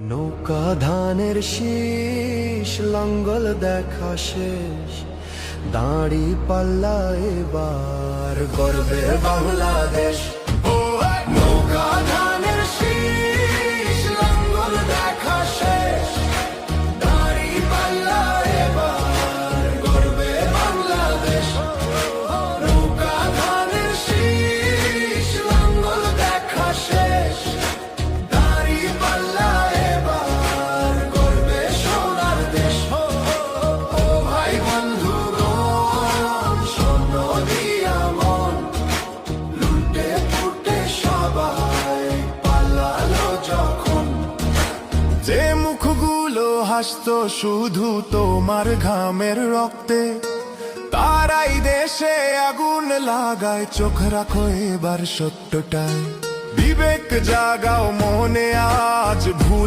নৌকা ধানের শীষ লাঙ্গল দেখা শেষ, দাঁড়ি পাল্লা এবার গর্বে বাংলাদেশ। নৌকা ধানের শীষ লাঙ্গল দেখা শেষ, দাঁড়ি পাল্লা এবার গর্বে বাংলাদেশ। নৌকা ধানের শীষ লাঙ্গল দেখা শেষ, দাঁড়ি পাল্লা এবার গর্বে সোনার দেশ। ও ভাই বন্ধুগণ, স্বর্ণ দিয়া মন লুটে ফুটে সবাই পালালো যখন। যে মুখগুলো হাসতো শুধু তোমার ঘামের রক্তে, তারাই দেশে আগুন লাগায়। চোখ রাখো এবার সত্যটায়, বিবেক জাগাও মনে আজ ভুল